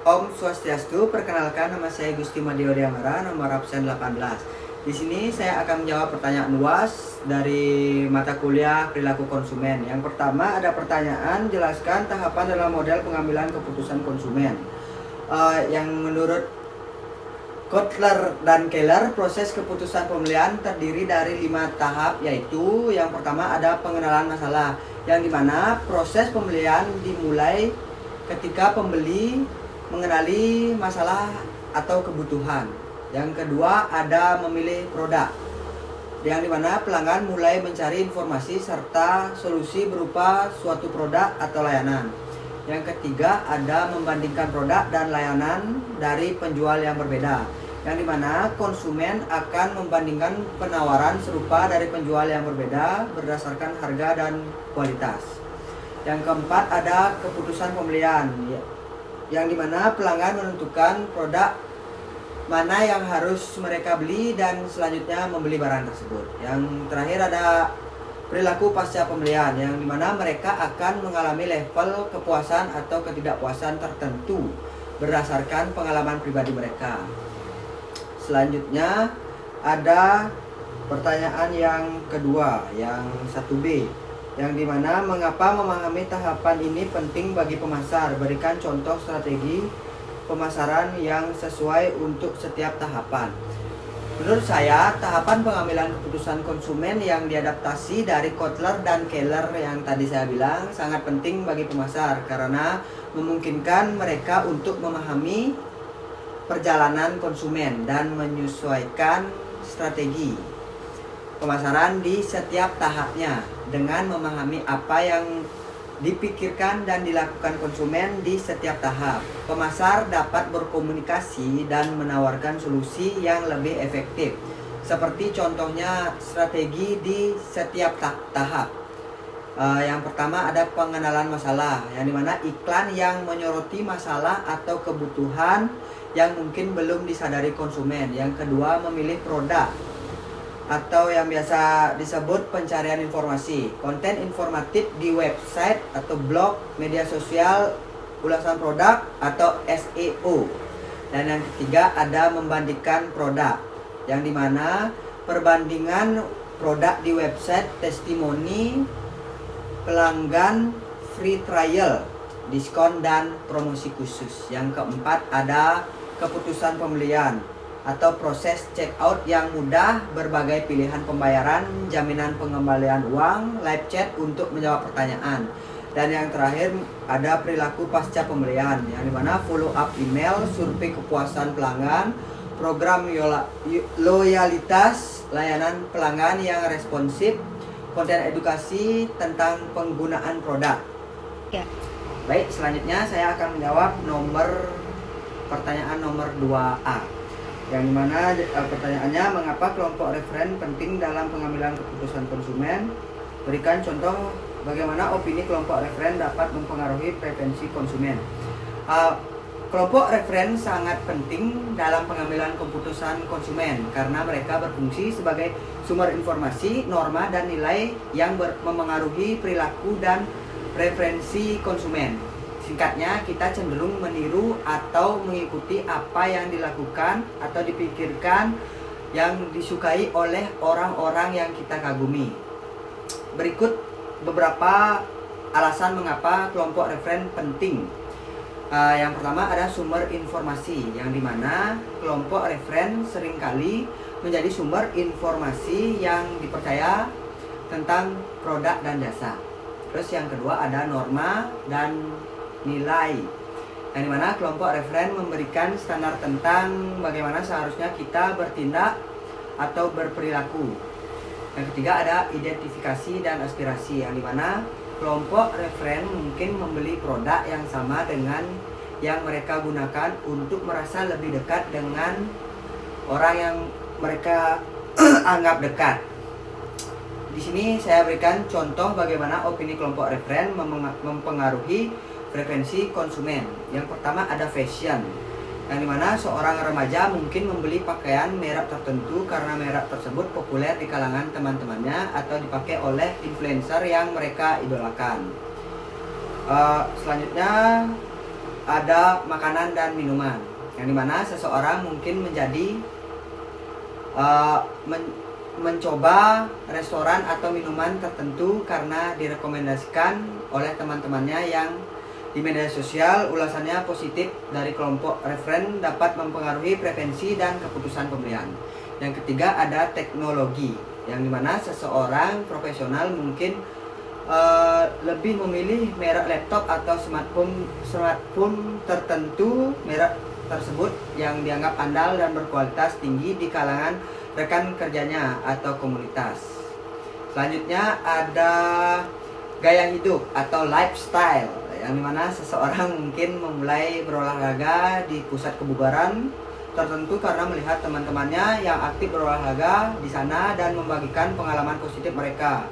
Om Swastiastu, perkenalkan nama saya Gusti Madio Diamara, nomor absen 18. Di sini saya akan menjawab pertanyaan UAS dari mata kuliah perilaku konsumen. Yang pertama ada pertanyaan, jelaskan tahapan dalam model pengambilan keputusan konsumen. Yang menurut Kotler dan Keller, proses keputusan pembelian terdiri dari 5 tahap, yaitu yang pertama ada pengenalan masalah, yang dimana proses pembelian dimulai ketika pembeli mengenali masalah atau kebutuhan. Yang kedua ada memilih produk, yang dimana pelanggan mulai mencari informasi serta solusi berupa suatu produk atau layanan. Yang ketiga ada membandingkan produk dan layanan dari penjual yang berbeda, yang dimana konsumen akan membandingkan penawaran serupa dari penjual yang berbeda berdasarkan harga dan kualitas. Yang keempat ada keputusan pembelian, yang dimana pelanggan menentukan produk mana yang harus mereka beli dan selanjutnya membeli barang tersebut. Yang terakhir ada perilaku pasca pembelian, yang dimana mereka akan mengalami level kepuasan atau ketidakpuasan tertentu berdasarkan pengalaman pribadi mereka. Selanjutnya ada pertanyaan yang kedua, yang 1B, yang dimana mengapa memahami tahapan ini penting bagi pemasar. Berikan contoh strategi pemasaran yang sesuai untuk setiap tahapan. Menurut saya, tahapan pengambilan keputusan konsumen yang diadaptasi dari Kotler dan Keller yang tadi saya bilang sangat penting bagi pemasar karena memungkinkan mereka untuk memahami perjalanan konsumen dan menyesuaikan strategi pemasaran di setiap tahapnya dengan memahami apa yang dipikirkan dan dilakukan konsumen di setiap tahap. Pemasar dapat berkomunikasi dan menawarkan solusi yang lebih efektif, seperti contohnya strategi di setiap tahap. Yang pertama ada pengenalan masalah, yang dimana iklan yang menyoroti masalah atau kebutuhan yang mungkin belum disadari konsumen. Yang kedua memilih produk, atau yang biasa disebut pencarian informasi, konten informatif di website atau blog, media sosial, ulasan produk atau SEO. Dan yang ketiga ada membandingkan produk, yang dimana perbandingan produk di website, testimoni pelanggan, free trial, diskon dan promosi khusus. Yang keempat ada keputusan pembelian atau proses check out yang mudah, berbagai pilihan pembayaran, jaminan pengembalian uang, live chat untuk menjawab pertanyaan. Dan yang terakhir ada perilaku pasca pembelian, yang dimana follow up email, survei kepuasan pelanggan, program loyalitas, layanan pelanggan yang responsif, konten edukasi tentang penggunaan produk. Ya. Baik, selanjutnya saya akan menjawab pertanyaan nomor 2A. Yang dimana pertanyaannya, mengapa kelompok referen penting dalam pengambilan keputusan konsumen? Berikan contoh bagaimana opini kelompok referen dapat mempengaruhi preferensi konsumen. Kelompok referen sangat penting dalam pengambilan keputusan konsumen karena mereka berfungsi sebagai sumber informasi, norma, dan nilai yang mempengaruhi perilaku dan preferensi konsumen. Singkatnya, kita cenderung meniru atau mengikuti apa yang dilakukan atau dipikirkan yang disukai oleh orang-orang yang kita kagumi. Berikut beberapa alasan mengapa kelompok referen penting. Yang pertama ada sumber informasi, yang dimana kelompok referen seringkali menjadi sumber informasi yang dipercaya tentang produk dan jasa. Terus yang kedua ada norma dan nilai, yang dimana kelompok referen memberikan standar tentang bagaimana seharusnya kita bertindak atau berperilaku. Yang ketiga ada identifikasi dan aspirasi, yang dimana kelompok referen mungkin membeli produk yang sama dengan yang mereka gunakan untuk merasa lebih dekat dengan orang yang mereka anggap dekat. Di sini saya berikan contoh bagaimana opini kelompok referen mempengaruhi preferensi konsumen. Yang pertama ada fashion, yang dimana seorang remaja mungkin membeli pakaian merek tertentu karena merek tersebut populer di kalangan teman-temannya atau dipakai oleh influencer yang mereka idolakan. Selanjutnya ada makanan dan minuman, yang dimana seseorang mungkin menjadi mencoba restoran atau minuman tertentu karena direkomendasikan oleh teman-temannya yang di media sosial. Ulasannya positif dari kelompok referen dapat mempengaruhi preferensi dan keputusan pembelian. Yang ketiga ada teknologi, yang dimana seseorang profesional mungkin lebih memilih merek laptop atau smartphone tertentu. Merek tersebut yang dianggap andal dan berkualitas tinggi di kalangan rekan kerjanya atau komunitas. Selanjutnya ada gaya hidup atau lifestyle, yang dimana seseorang mungkin memulai berolahraga di pusat kebugaran tertentu karena melihat teman-temannya yang aktif berolahraga di sana dan membagikan pengalaman positif mereka.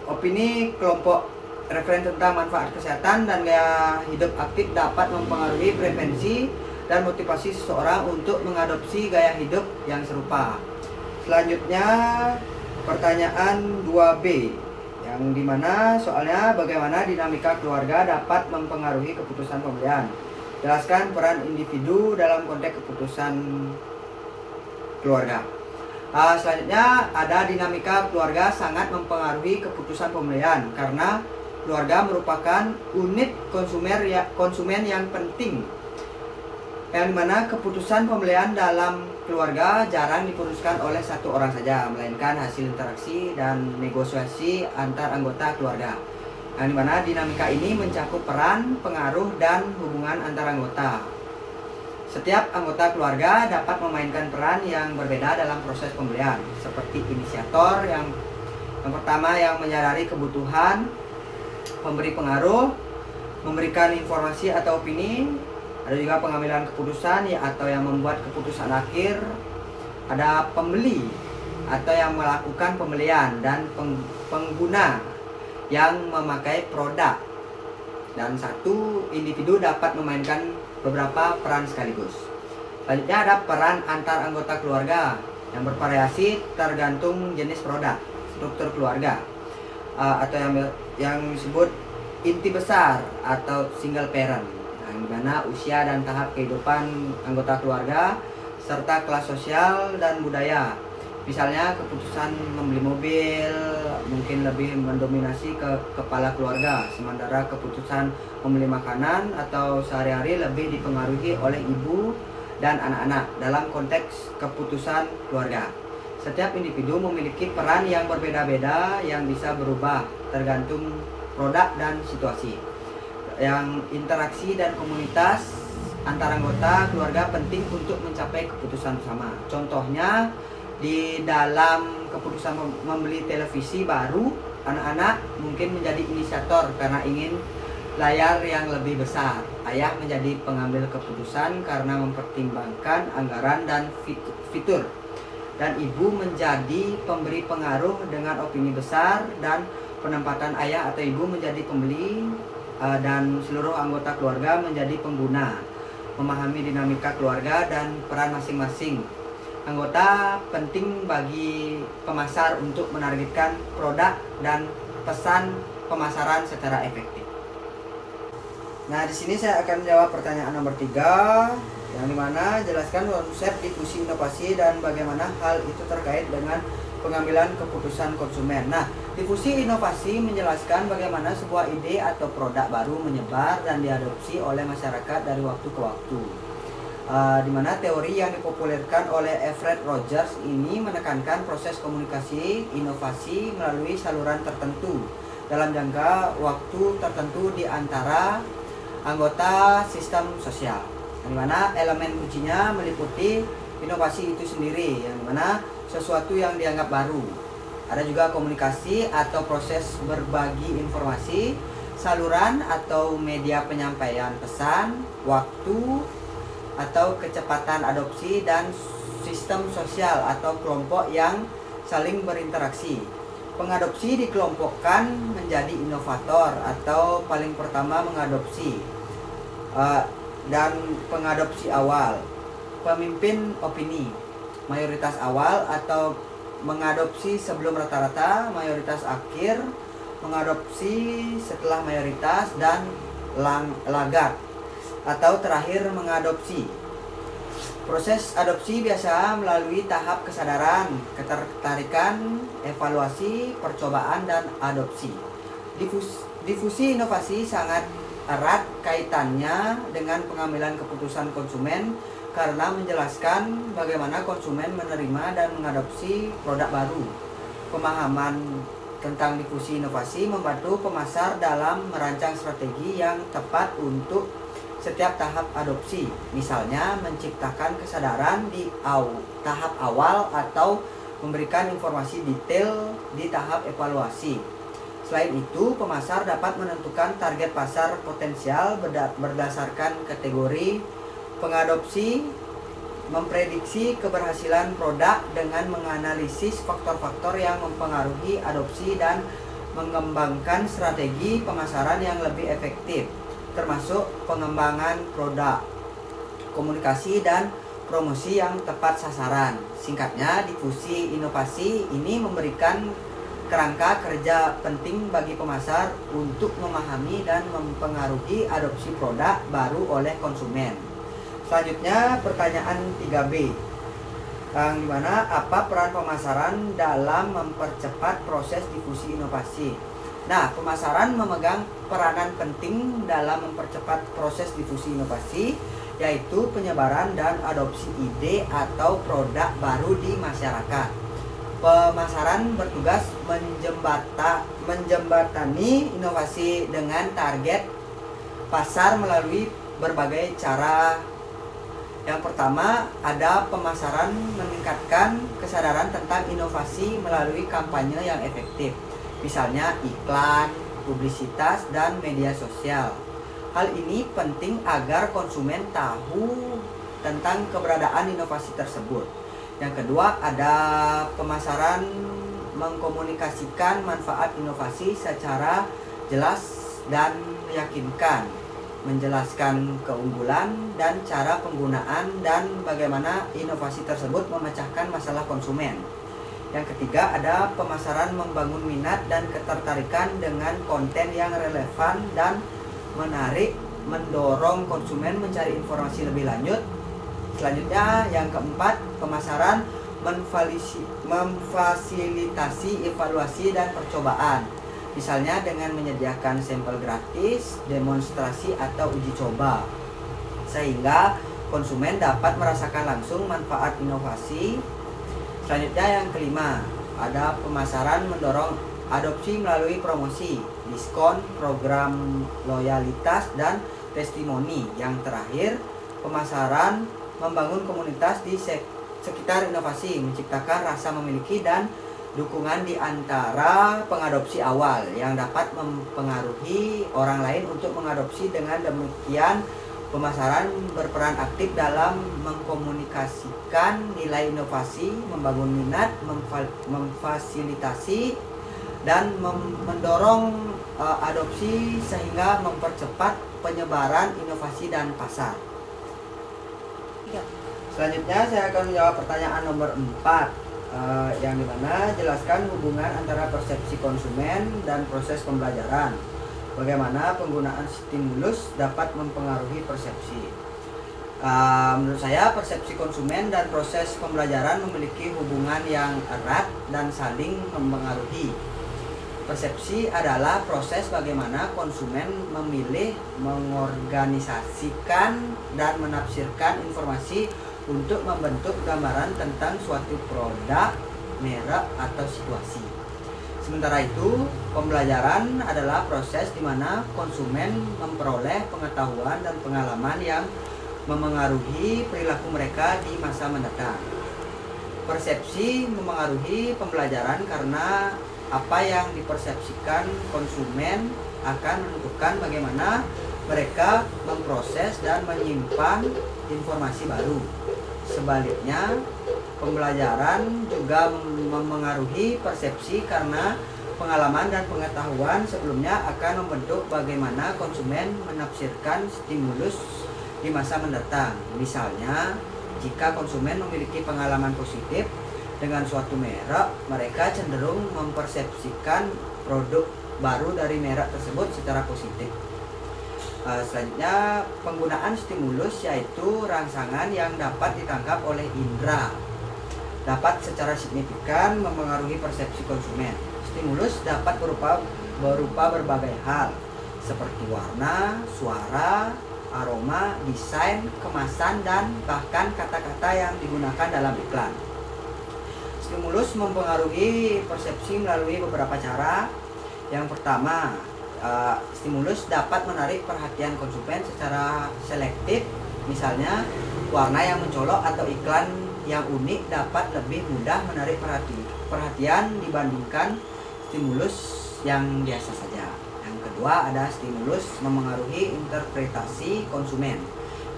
Opini kelompok referen tentang manfaat kesehatan dan gaya hidup aktif dapat mempengaruhi preferensi dan motivasi seseorang untuk mengadopsi gaya hidup yang serupa. Selanjutnya pertanyaan 2B, yang dimana soalnya bagaimana dinamika keluarga dapat mempengaruhi keputusan pembelian. Jelaskan peran individu dalam konteks keputusan keluarga. Selanjutnya ada dinamika keluarga sangat mempengaruhi keputusan pembelian karena keluarga merupakan unit konsumen yang penting, yang dimana keputusan pembelian dalam keluarga jarang diputuskan oleh satu orang saja, melainkan hasil interaksi dan negosiasi antar anggota keluarga, yang dimana dinamika ini mencakup peran, pengaruh, dan hubungan antar anggota. Setiap anggota keluarga dapat memainkan peran yang berbeda dalam proses pembelian, seperti inisiator yang pertama yang menyadari kebutuhan, pemberi pengaruh, memberikan informasi atau opini. Ada juga pengambilan keputusan atau yang membuat keputusan akhir. Ada pembeli atau yang melakukan pembelian, dan pengguna yang memakai produk. Dan satu individu dapat memainkan beberapa peran sekaligus. Selanjutnya ada peran antar anggota keluarga yang bervariasi tergantung jenis produk, struktur keluarga, atau yang disebut inti besar atau single parent, yang dimana usia dan tahap kehidupan anggota keluarga serta kelas sosial dan budaya. Misalnya keputusan membeli mobil mungkin lebih mendominasi ke kepala keluarga, sementara keputusan membeli makanan atau sehari-hari lebih dipengaruhi oleh ibu dan anak-anak dalam konteks keputusan keluarga. Setiap individu memiliki peran yang berbeda-beda yang bisa berubah tergantung produk dan situasi. Yang interaksi dan komunitas antar anggota keluarga penting untuk mencapai keputusan bersama. Contohnya di dalam keputusan membeli televisi baru, anak-anak mungkin menjadi inisiator karena ingin layar yang lebih besar. Ayah menjadi pengambil keputusan karena mempertimbangkan anggaran dan fitur. Dan ibu menjadi pemberi pengaruh dengan opini besar, dan penempatan ayah atau ibu menjadi pembeli, dan seluruh anggota keluarga menjadi pengguna. Memahami dinamika keluarga dan peran masing-masing anggota penting bagi pemasar untuk menargetkan produk dan pesan pemasaran secara efektif. Nah, di sini saya akan menjawab pertanyaan nomor 3, yang dimana jelaskan konsep difusi inovasi dan bagaimana hal itu terkait dengan pengambilan keputusan konsumen. Nah, difusi inovasi menjelaskan bagaimana sebuah ide atau produk baru menyebar dan diadopsi oleh masyarakat dari waktu ke waktu. Di mana teori yang dipopulerkan oleh Everett Rogers ini menekankan proses komunikasi inovasi melalui saluran tertentu dalam jangka waktu tertentu di antara anggota sistem sosial. Di mana elemen kuncinya meliputi inovasi itu sendiri, yang dimana sesuatu yang dianggap baru. Ada juga komunikasi atau proses berbagi informasi, saluran atau media penyampaian pesan, waktu atau kecepatan adopsi, dan sistem sosial atau kelompok yang saling berinteraksi. Pengadopsi dikelompokkan menjadi inovator atau paling pertama mengadopsi, dan pengadopsi awal, pemimpin opini, mayoritas awal atau mengadopsi sebelum rata-rata, mayoritas akhir, mengadopsi setelah mayoritas, dan laggard atau terakhir mengadopsi. Proses adopsi biasa melalui tahap kesadaran, ketertarikan, evaluasi, percobaan, dan adopsi. Difusi inovasi sangat erat kaitannya dengan pengambilan keputusan konsumen karena menjelaskan bagaimana konsumen menerima dan mengadopsi produk baru. Pemahaman tentang difusi inovasi membantu pemasar dalam merancang strategi yang tepat untuk setiap tahap adopsi, misalnya menciptakan kesadaran di tahap awal atau memberikan informasi detail di tahap evaluasi. Selain itu, pemasar dapat menentukan target pasar potensial berdasarkan kategori pengadopsi, memprediksi keberhasilan produk dengan menganalisis faktor-faktor yang mempengaruhi adopsi dan mengembangkan strategi pemasaran yang lebih efektif, termasuk pengembangan produk, komunikasi, dan promosi yang tepat sasaran. Singkatnya, difusi inovasi ini memberikan kerangka kerja penting bagi pemasar untuk memahami dan mempengaruhi adopsi produk baru oleh konsumen. Selanjutnya, pertanyaan 3B, yang dimana apa peran pemasaran dalam mempercepat proses difusi inovasi. Nah, pemasaran memegang peranan penting dalam mempercepat proses difusi inovasi, yaitu penyebaran dan adopsi ide atau produk baru di masyarakat. Pemasaran bertugas menjembatani inovasi dengan target pasar melalui berbagai cara. Yang pertama, ada pemasaran meningkatkan kesadaran tentang inovasi melalui kampanye yang efektif. Misalnya iklan, publisitas, dan media sosial. Hal ini penting agar konsumen tahu tentang keberadaan inovasi tersebut. Yang kedua, ada pemasaran mengkomunikasikan manfaat inovasi secara jelas dan meyakinkan, menjelaskan keunggulan dan cara penggunaan dan bagaimana inovasi tersebut memecahkan masalah konsumen. Yang ketiga, ada pemasaran membangun minat dan ketertarikan dengan konten yang relevan dan menarik, mendorong konsumen mencari informasi lebih lanjut. Selanjutnya, yang keempat, pemasaran memfasilitasi evaluasi dan percobaan. Misalnya dengan menyediakan sampel gratis, demonstrasi atau uji coba, sehingga konsumen dapat merasakan langsung manfaat inovasi. Selanjutnya, yang kelima, ada pemasaran mendorong adopsi melalui promosi, diskon, program loyalitas, dan testimoni. Yang terakhir, pemasaran membangun komunitas di sekitar inovasi, menciptakan rasa memiliki dan dukungan di antara pengadopsi awal yang dapat mempengaruhi orang lain untuk mengadopsi. Dengan demikian, pemasaran berperan aktif dalam mengkomunikasikan nilai inovasi, membangun minat, memfasilitasi, dan mendorong adopsi sehingga mempercepat penyebaran inovasi dan pasar. Selanjutnya saya akan menjawab pertanyaan nomor 4, yang dimana jelaskan hubungan antara persepsi konsumen dan proses pembelajaran. Bagaimana penggunaan stimulus dapat mempengaruhi persepsi. Menurut saya, persepsi konsumen dan proses pembelajaran memiliki hubungan yang erat dan saling mempengaruhi. Persepsi adalah proses bagaimana konsumen memilih, mengorganisasikan, dan menafsirkan informasi untuk membentuk gambaran tentang suatu produk, merek, atau situasi. Sementara itu, pembelajaran adalah proses di mana konsumen memperoleh pengetahuan dan pengalaman yang memengaruhi perilaku mereka di masa mendatang. Persepsi memengaruhi pembelajaran karena apa yang dipersepsikan konsumen akan menentukan bagaimana mereka memproses dan menyimpan informasi baru. Sebaliknya, pembelajaran juga memengaruhi persepsi karena pengalaman dan pengetahuan sebelumnya akan membentuk bagaimana konsumen menafsirkan stimulus di masa mendatang. Misalnya, jika konsumen memiliki pengalaman positif dengan suatu merek, mereka cenderung mempersepsikan produk baru dari merek tersebut secara positif. Selanjutnya, penggunaan stimulus yaitu rangsangan yang dapat ditangkap oleh indera dapat secara signifikan mempengaruhi persepsi konsumen. Stimulus dapat berupa berbagai hal seperti warna, suara, aroma, desain, kemasan, dan bahkan kata-kata yang digunakan dalam iklan. Stimulus mempengaruhi persepsi melalui beberapa cara. Yang pertama, stimulus dapat menarik perhatian konsumen secara selektif. Misalnya, warna yang mencolok atau iklan yang unik dapat lebih mudah menarik perhatian dibandingkan stimulus yang biasa saja. Yang kedua, ada stimulus memengaruhi interpretasi konsumen.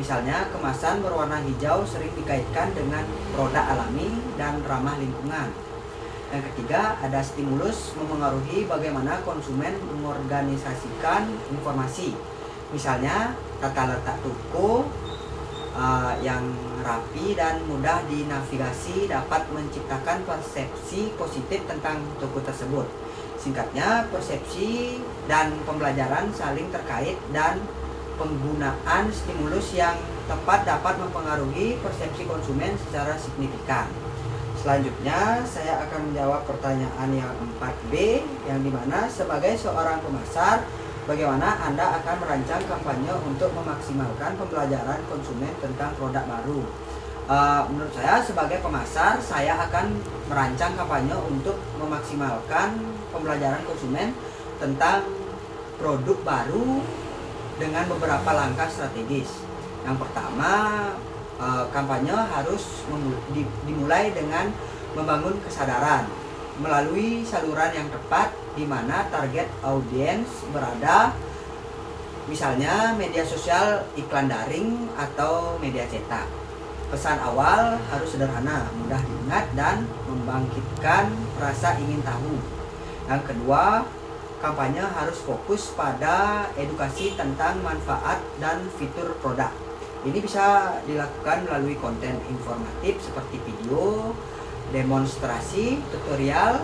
Misalnya, kemasan berwarna hijau sering dikaitkan dengan produk alami dan ramah lingkungan. Yang ketiga, ada stimulus memengaruhi bagaimana konsumen mengorganisasikan informasi. Misalnya, tata letak toko yang rapi dan mudah dinavigasi dapat menciptakan persepsi positif tentang toko tersebut. Singkatnya, persepsi dan pembelajaran saling terkait dan penggunaan stimulus yang tepat dapat mempengaruhi persepsi konsumen secara signifikan. Selanjutnya, saya akan menjawab pertanyaan yang 4B, yang dimana sebagai seorang pemasar, bagaimana Anda akan merancang kampanye untuk memaksimalkan pembelajaran konsumen tentang produk baru? Menurut saya, sebagai pemasar, saya akan merancang kampanye untuk memaksimalkan pembelajaran konsumen tentang produk baru dengan beberapa langkah strategis. Yang pertama, kampanye harus dimulai dengan membangun kesadaran melalui saluran yang tepat di mana target audiens berada, misalnya media sosial, iklan daring, atau media cetak. Pesan awal harus sederhana, mudah diingat, dan membangkitkan rasa ingin tahu. Yang kedua, kampanye harus fokus pada edukasi tentang manfaat dan fitur produk. Ini bisa dilakukan melalui konten informatif seperti video, demonstrasi, tutorial,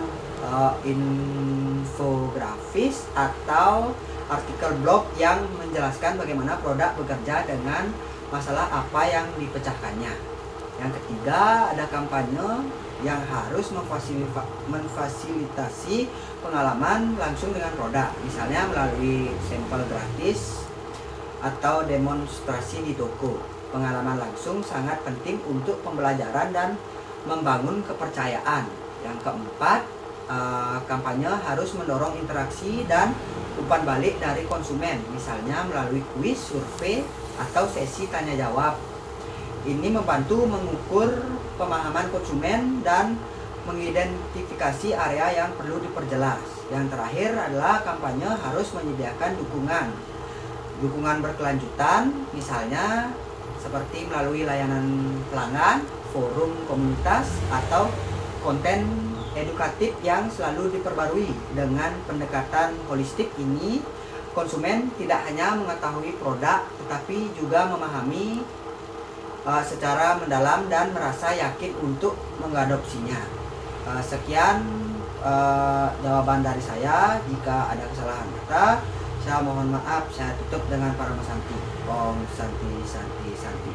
infografis, atau artikel blog yang menjelaskan bagaimana produk bekerja dengan masalah apa yang dipecahkannya. Yang ketiga, ada kampanye yang harus memfasilitasi pengalaman langsung dengan produk, misalnya melalui sampel gratis atau demonstrasi di toko. Pengalaman langsung sangat penting untuk pembelajaran dan membangun kepercayaan. Yang keempat, kampanye harus mendorong interaksi dan umpan balik dari konsumen, misalnya melalui kuis, survei, atau sesi tanya jawab. Ini membantu mengukur pemahaman konsumen dan mengidentifikasi area yang perlu diperjelas. Yang terakhir adalah kampanye harus menyediakan dukungan berkelanjutan, misalnya seperti melalui layanan pelanggan, forum komunitas, atau konten edukatif yang selalu diperbarui. Dengan pendekatan holistik ini, konsumen tidak hanya mengetahui produk, tetapi juga memahami secara mendalam dan merasa yakin untuk mengadopsinya. Sekian jawaban dari saya. Jika ada kesalahan kata, saya mohon maaf. Saya tutup dengan Parama Santi. Om Santi Santi Santi.